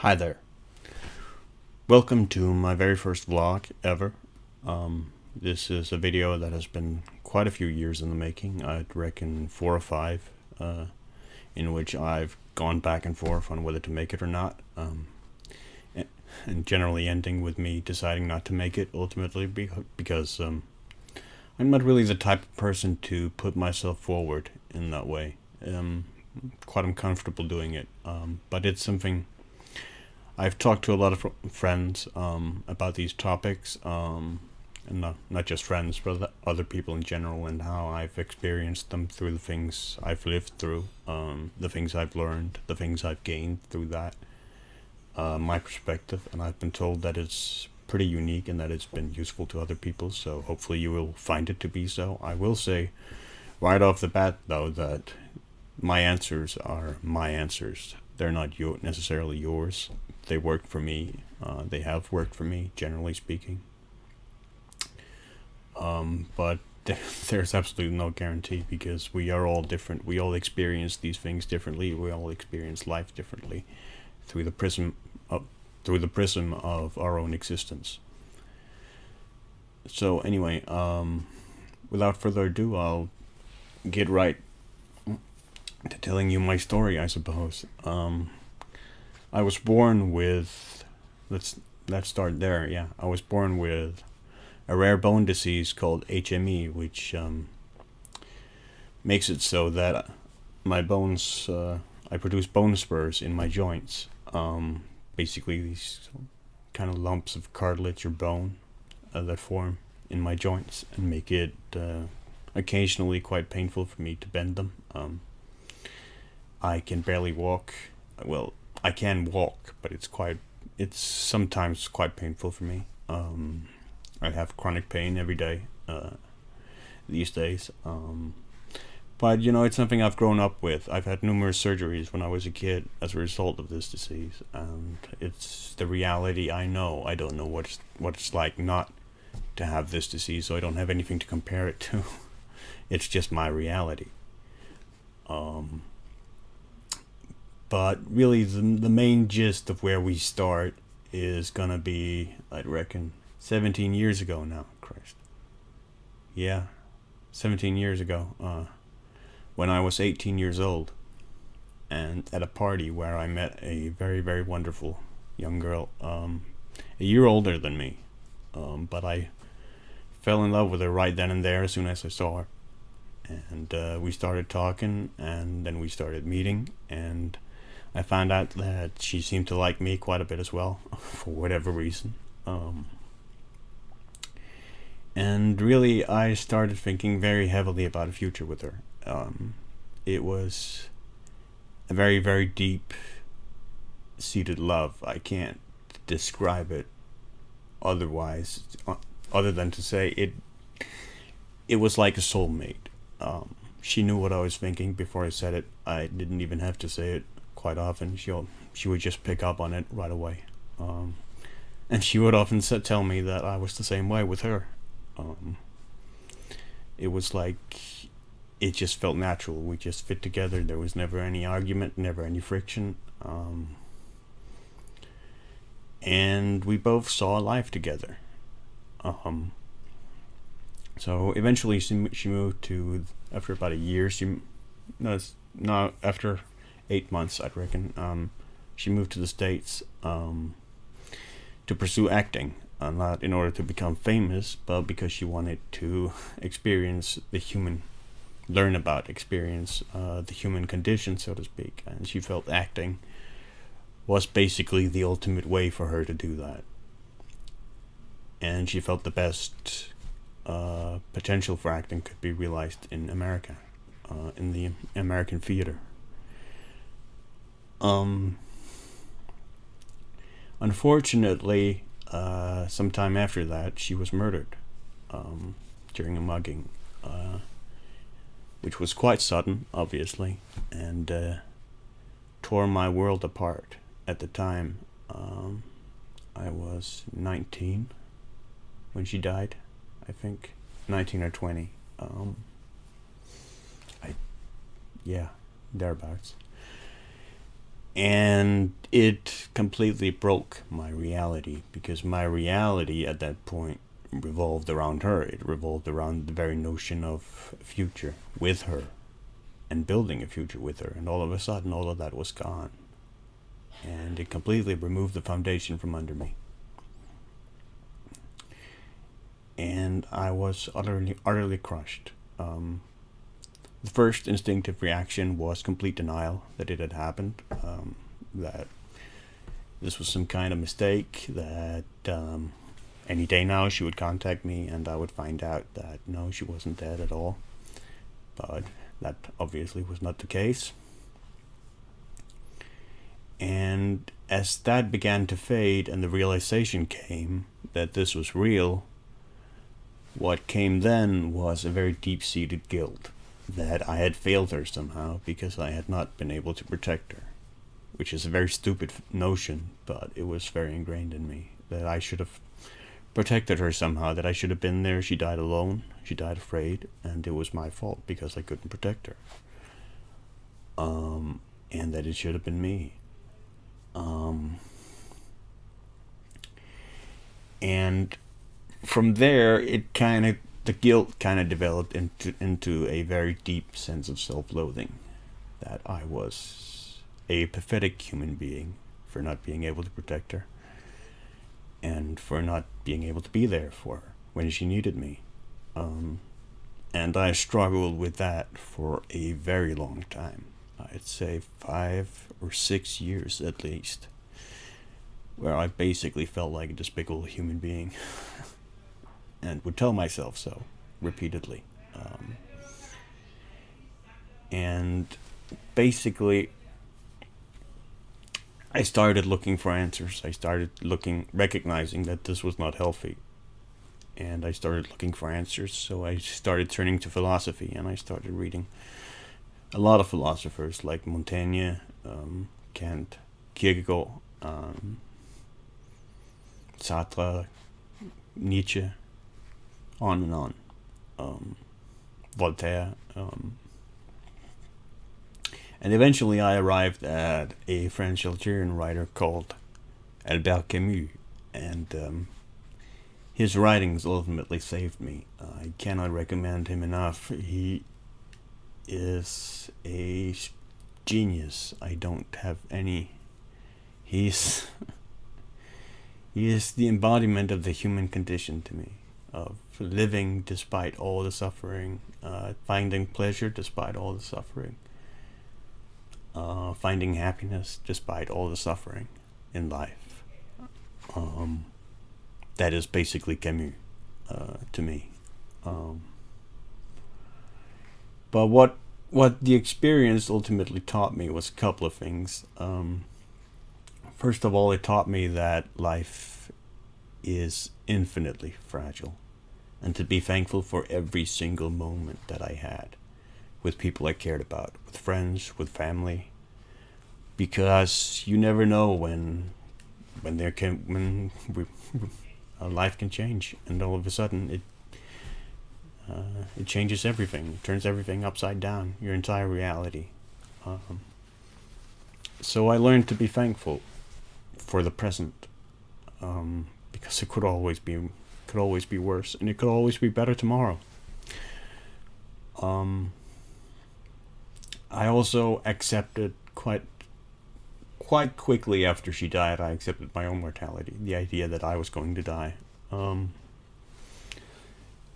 Hi there. Welcome to my very first vlog ever. This is a video that has been quite a few years in the making. I'd reckon 4 or 5, in which I've gone back and forth on whether to make it or not, and generally ending with me deciding not to make it ultimately because I'm not really the type of person to put myself forward in that way. Quite uncomfortable doing it, but it's something I've talked to a lot of friends about these topics, and not just friends, but other people in general, and how I've experienced them through the things I've lived through, the things I've learned, the things I've gained through that, my perspective, and I've been told that it's pretty unique and that it's been useful to other people, so hopefully you will find it to be so. I will say right off the bat, though, that my answers are my answers. They're not necessarily yours. They work for me. They have worked for me, generally speaking. But there's absolutely no guarantee because we are all different. We all experience these things differently. We all experience life differently through the prism of our own existence. So anyway, without further ado, I'll get right to telling you my story, I suppose. I was born with, let's start there. Yeah, I was born with a rare bone disease called HME, which makes it so that my bones, I produce bone spurs in my joints. Basically, these kind of lumps of cartilage or bone that form in my joints and make it occasionally quite painful for me to bend them. I can barely walk. Well, I can walk, but it's sometimes quite painful for me. I have chronic pain every day these days. But, it's something I've grown up with. I've had numerous surgeries when I was a kid as a result of this disease. And it's the reality I know. I don't know what it's like not to have this disease, so I don't have anything to compare it to. It's just my reality. But really, the main gist of where we start is gonna be, I'd reckon, 17 years ago now. Christ. Yeah, 17 years ago, when I was 18 years old, and at a party where I met a very, very wonderful young girl, a year older than me, but I fell in love with her right then and there as soon as I saw her. And we started talking, and then we started meeting, and I found out that she seemed to like me quite a bit as well, for whatever reason. And really, I started thinking very heavily about a future with her. It was a very, very deep-seated love. I can't describe it otherwise, other than to say it was like a soulmate. She knew what I was thinking before I said it. I didn't even have to say it quite often. She would just pick up on it right away. And she would often tell me that I was the same way with her. It was like it just felt natural. We just fit together. There was never any argument, never any friction. And we both saw life together. So eventually she moved to, after about a year, after 8 months, I'd reckon, she moved to the States to pursue acting, not in order to become famous, but because she wanted to experience the human condition, so to speak, and she felt acting was basically the ultimate way for her to do that. And she felt the best potential for acting could be realized in America, in the American theater. Unfortunately, sometime after that, she was murdered during a mugging, which was quite sudden, obviously, and tore my world apart. At the time, I was 19 when she died, I think, 19 or 20. Thereabouts. And it completely broke my reality, because my reality at that point revolved around her. It revolved around the very notion of a future with her and building a future with her. And all of a sudden, all of that was gone. And it completely removed the foundation from under me. And I was utterly crushed. The first instinctive reaction was complete denial that it had happened, that this was some kind of mistake, that any day now she would contact me and I would find out that no, she wasn't dead at all. But that obviously was not the case. And as that began to fade and the realization came that this was real, what came then was a very deep-seated guilt that I had failed her somehow because I had not been able to protect her, which is a very stupid notion, but it was very ingrained in me that I should have protected her somehow, that I should have been there. She died alone, she died afraid, and it was my fault because I couldn't protect her, and that it should have been me. And from there, the guilt kind of developed into a very deep sense of self-loathing, that I was a pathetic human being for not being able to protect her, and for not being able to be there for her when she needed me. And I struggled with that for a very long time. I'd say 5 or 6 years at least, where I basically felt like a despicable human being. And would tell myself so repeatedly. And basically, I started looking for answers. I started recognizing that this was not healthy. And I started looking for answers, so I started turning to philosophy, and I started reading a lot of philosophers like Montaigne, Kant, Kierkegaard, Sartre, Nietzsche, on and on, Voltaire, and eventually I arrived at a French Algerian writer called Albert Camus, and his writings ultimately saved me. I cannot recommend him enough. He is a genius. I don't have any. He is the embodiment of the human condition to me, of living despite all the suffering, finding pleasure despite all the suffering, finding happiness despite all the suffering in life. That is basically Camus to me. But what the experience ultimately taught me was a couple of things. First of all, it taught me that life is infinitely fragile, and to be thankful for every single moment that I had with people I cared about, with friends, with family, because you never know when life can change, and all of a sudden it changes everything, turns everything upside down, your entire reality. So I learned to be thankful for the present, because it could always be worse, and it could always be better tomorrow. I also accepted quite quickly after she died. I accepted my own mortality, the idea that I was going to die,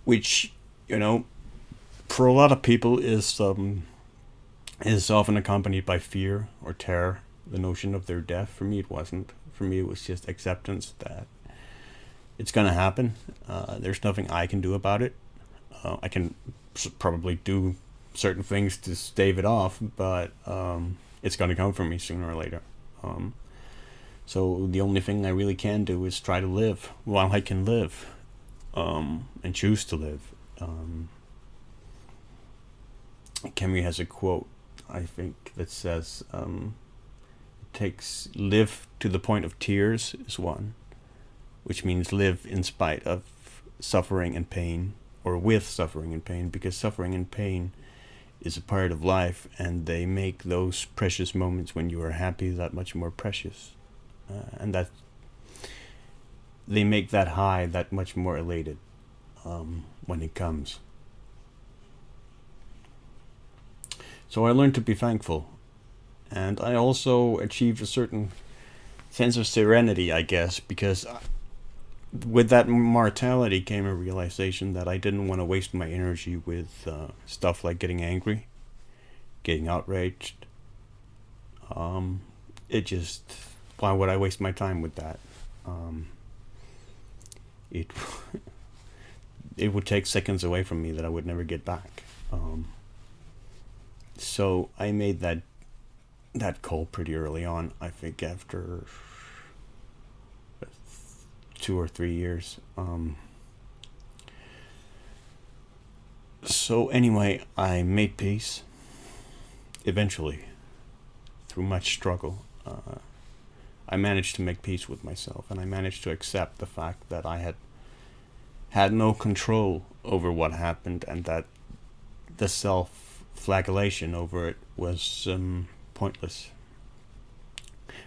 which, for a lot of people is often accompanied by fear or terror, the notion of their death. For me, it wasn't. For me, it was just acceptance that it's going to happen. There's nothing I can do about it. I can probably do certain things to stave it off, but it's going to come for me sooner or later. So the only thing I really can do is try to live while I can live, and choose to live. Camus has a quote, I think, that says, live to the point of tears is one, which means live in spite of suffering and pain, or with suffering and pain, because suffering and pain is a part of life, and they make those precious moments when you are happy that much more precious, and that they make that high that much more elated when it comes. So I learned to be thankful, and I also achieved a certain sense of serenity, I guess, because with that mortality came a realization that I didn't want to waste my energy with stuff like getting angry, getting outraged. It just, why would I waste my time with that? It it would take seconds away from me that I would never get back. So I made that call pretty early on. I think after 2 or 3 years. So anyway, I made peace. Eventually, through much struggle, I managed to make peace with myself, and I managed to accept the fact that I had no control over what happened, and that the self-flagellation over it was pointless.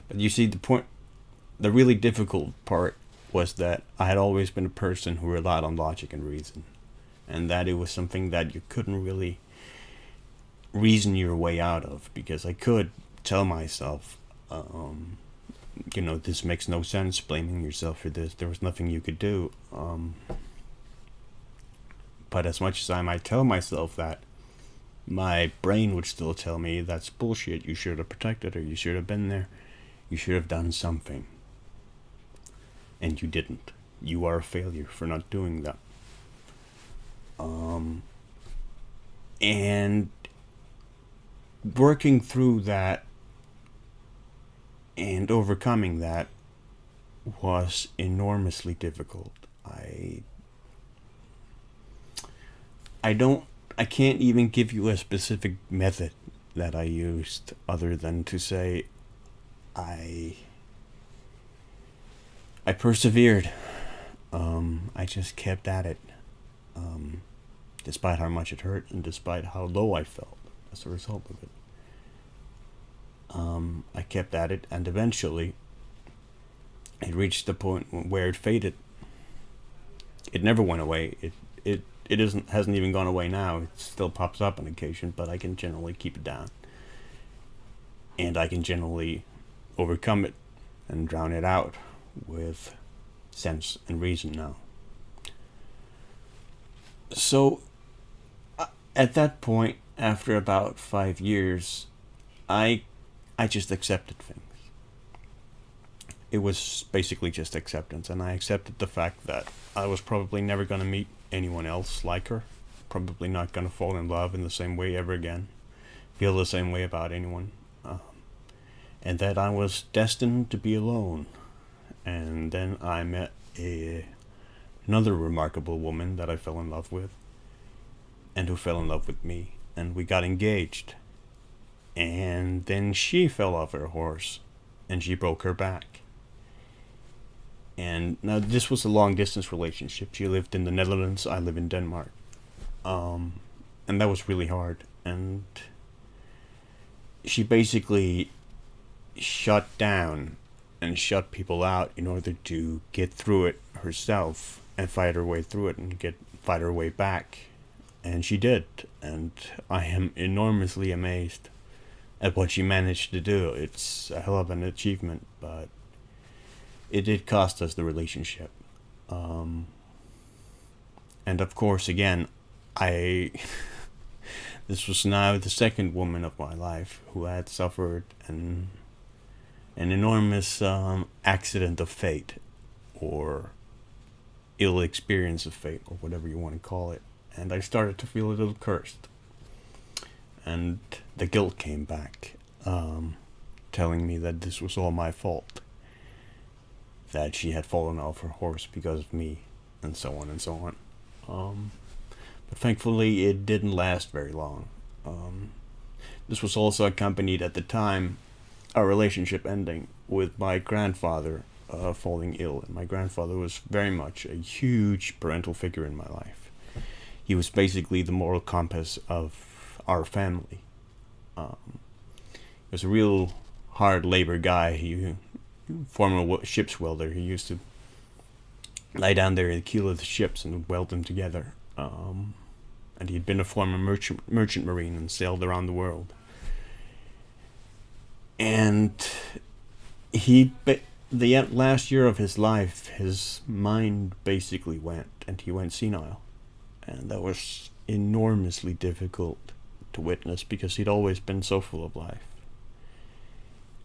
But you see, the really difficult part was that I had always been a person who relied on logic and reason, and that it was something that you couldn't really reason your way out of, because I could tell myself, this makes no sense, blaming yourself for this, there was nothing you could do. But as much as I might tell myself that, my brain would still tell me, that's bullshit, you should have protected her, you should have been there, you should have done something. And you didn't. You are a failure for not doing that. And working through that and overcoming that was enormously difficult. I can't even give you a specific method that I used other than to say I persevered. I just kept at it, despite how much it hurt and despite how low I felt as a result of it. I kept at it, and eventually it reached the point where it faded. It never went away. It hasn't even gone away now. It still pops up on occasion, but I can generally keep it down, and I can generally overcome it and drown it out with sense and reason now. So at that point, after about 5 years, I just accepted things. It was basically just acceptance, and I accepted the fact that I was probably never going to meet anyone else like her, probably not going to fall in love in the same way ever again, feel the same way about anyone, and that I was destined to be alone. And then I met another remarkable woman that I fell in love with, and who fell in love with me, and we got engaged. And then she fell off her horse, and she broke her back. And now this was a long distance relationship. She lived in the Netherlands, I live in Denmark. And that was really hard. And she basically shut down and shut people out in order to get through it herself and fight her way through it and fight her way back. And she did. And I am enormously amazed at what she managed to do. It's a hell of an achievement, but it did cost us the relationship. And of course, again, this was now the second woman of my life who had suffered an enormous accident of fate, or ill experience of fate, or whatever you want to call it. And I started to feel a little cursed. And the guilt came back, telling me that this was all my fault, that she had fallen off her horse because of me, and so on and so on. But thankfully it didn't last very long. This was also accompanied at the time, our relationship ending, with my grandfather falling ill. And my grandfather was very much a huge parental figure in my life. He was basically the moral compass of our family. He was a real hard labor guy. He former ship's welder. He used to lie down there at the keel of the ships and weld them together. And he'd been a former merchant marine and sailed around the world. And the last year of his life, his mind basically went, and he went senile. And that was enormously difficult to witness because he'd always been so full of life.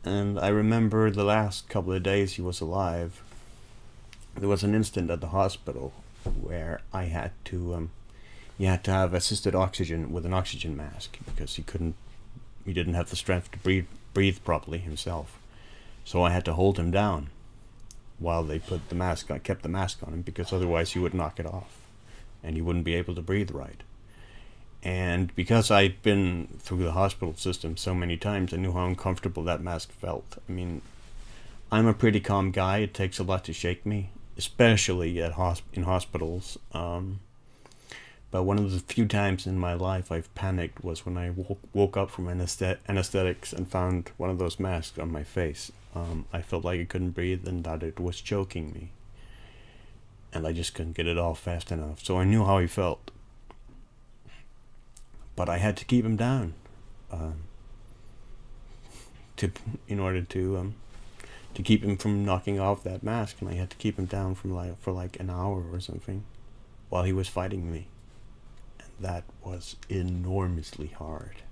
And I remember the last couple of days he was alive, there was an instant at the hospital where I had to, he had to have assisted oxygen with an oxygen mask because he didn't have the strength to breathe properly himself. So I had to hold him down while they put the mask on, kept the mask on him, because otherwise he would knock it off and he wouldn't be able to breathe right. And because I'd been through the hospital system so many times, I knew how uncomfortable that mask felt. I mean, I'm a pretty calm guy. It takes a lot to shake me, especially in hospitals. But one of the few times in my life I've panicked was when I woke up from anesthetics and found one of those masks on my face. I felt like I couldn't breathe and that it was choking me. And I just couldn't get it off fast enough. So I knew how he felt. But I had to keep him down in order to keep him from knocking off that mask, and I had to keep him down for like an hour or something while he was fighting me. And that was enormously hard.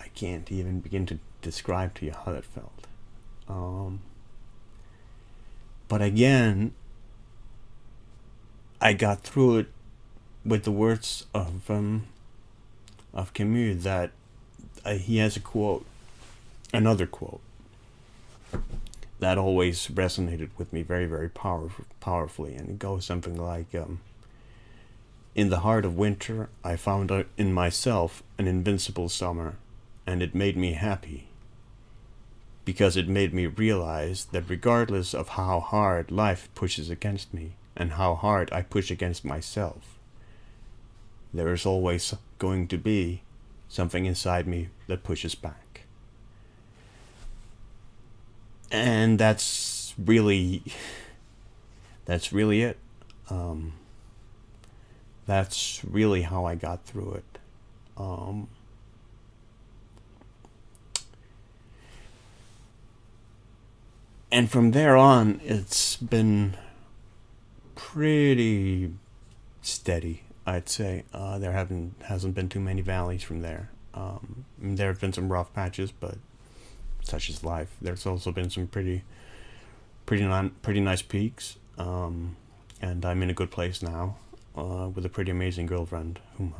I can't even begin to describe to you how that felt. But again, I got through it with the words of Camus, that he has a quote, another quote, that always resonated with me very, very powerfully, and it goes something like, in the heart of winter, I found in myself an invincible summer, and it made me happy, because it made me realize that regardless of how hard life pushes against me, and how hard I push against myself, there is always going to be something inside me that pushes back. And that's really it. That's really how I got through it. And from there on, it's been pretty steady, I'd say. There hasn't been too many valleys from there. There have been some rough patches, but such is life. There's also been some pretty nice peaks. And I'm in a good place now, with a pretty amazing girlfriend whom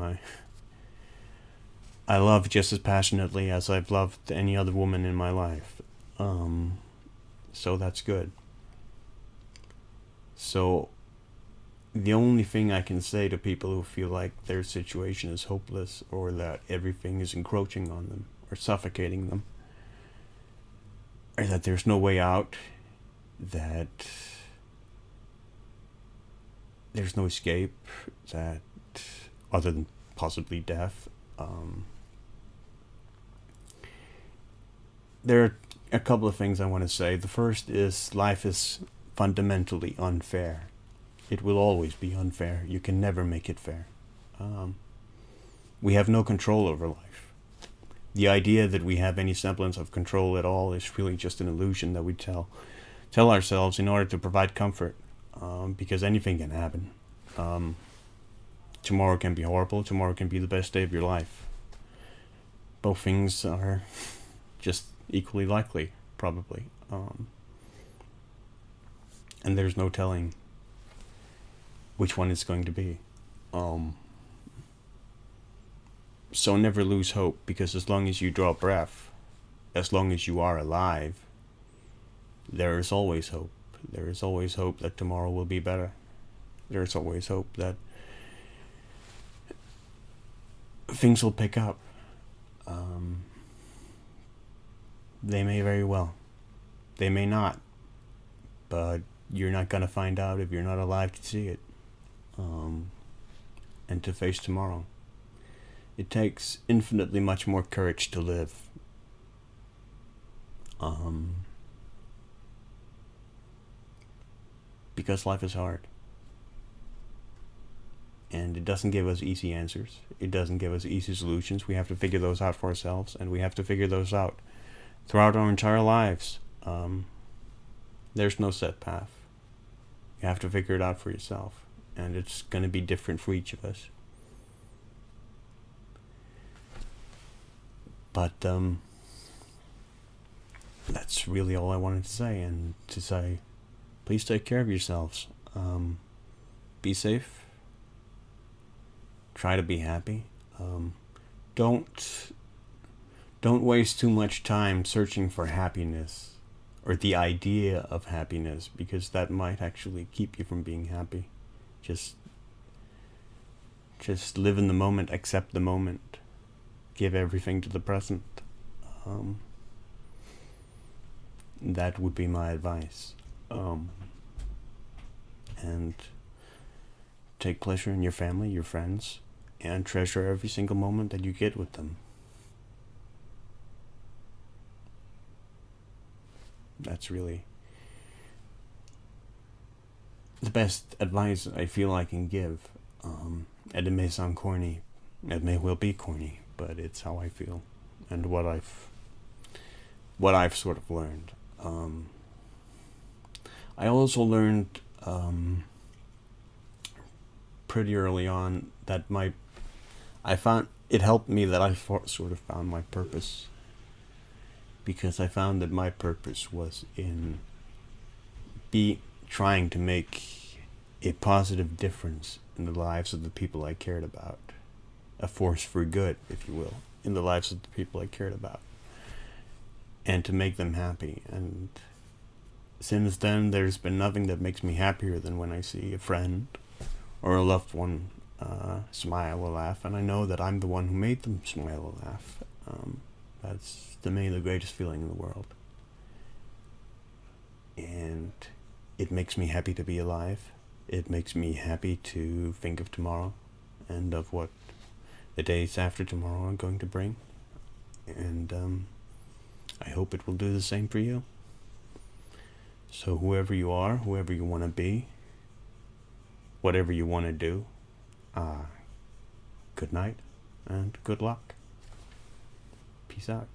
I love just as passionately as I've loved any other woman in my life. So that's good. So the only thing I can say to people who feel like their situation is hopeless, or that everything is encroaching on them or suffocating them, or that there's no way out, that there's no escape, that other than possibly death, there are a couple of things I want to say. The first is, life is fundamentally unfair. It will always be unfair. You can never make it fair. We have no control over life. The idea that we have any semblance of control at all is really just an illusion that we tell ourselves in order to provide comfort, because anything can happen. Tomorrow can be horrible. Tomorrow can be the best day of your life. Both things are just equally likely, probably. And there's no telling which one it's going to be. So never lose hope, because as long as you draw breath, as long as you are alive, there is always hope. There is always hope that tomorrow will be better. There is always hope that things will pick up. They may very well. They may not. But you're not going to find out if you're not alive to see it. And to face tomorrow. It takes infinitely much more courage to live. Because life is hard. And it doesn't give us easy answers. It doesn't give us easy solutions. We have to figure those out for ourselves, and we have to figure those out throughout our entire lives. There's no set path. You have to figure it out for yourself, and it's going to be different for each of us. But that's really all I wanted to say, and to say, please take care of yourselves. Be safe. Try to be happy. Don't waste too much time searching for happiness or the idea of happiness, because that might actually keep you from being happy. Just live in the moment, accept the moment, give everything to the present. That would be my advice. And take pleasure in your family, your friends, and treasure every single moment that you get with them. That's really the best advice I feel I can give. And it may sound corny, it may well be corny, but it's how I feel and what I've sort of learned. I also learned pretty early on that I found it helped me that I sort of found my purpose, because I found that my purpose was in trying to make a positive difference in the lives of the people I cared about, a force for good, if you will, in the lives of the people I cared about, and to make them happy. And since then, there's been nothing that makes me happier than when I see a friend or a loved one smile or laugh, and I know that I'm the one who made them smile or laugh. That's, to me, the greatest feeling in the world. And it makes me happy to be alive. It makes me happy to think of tomorrow and of what the days after tomorrow are going to bring. And I hope it will do the same for you. So whoever you are, whoever you want to be, whatever you want to do, good night and good luck. Peace out.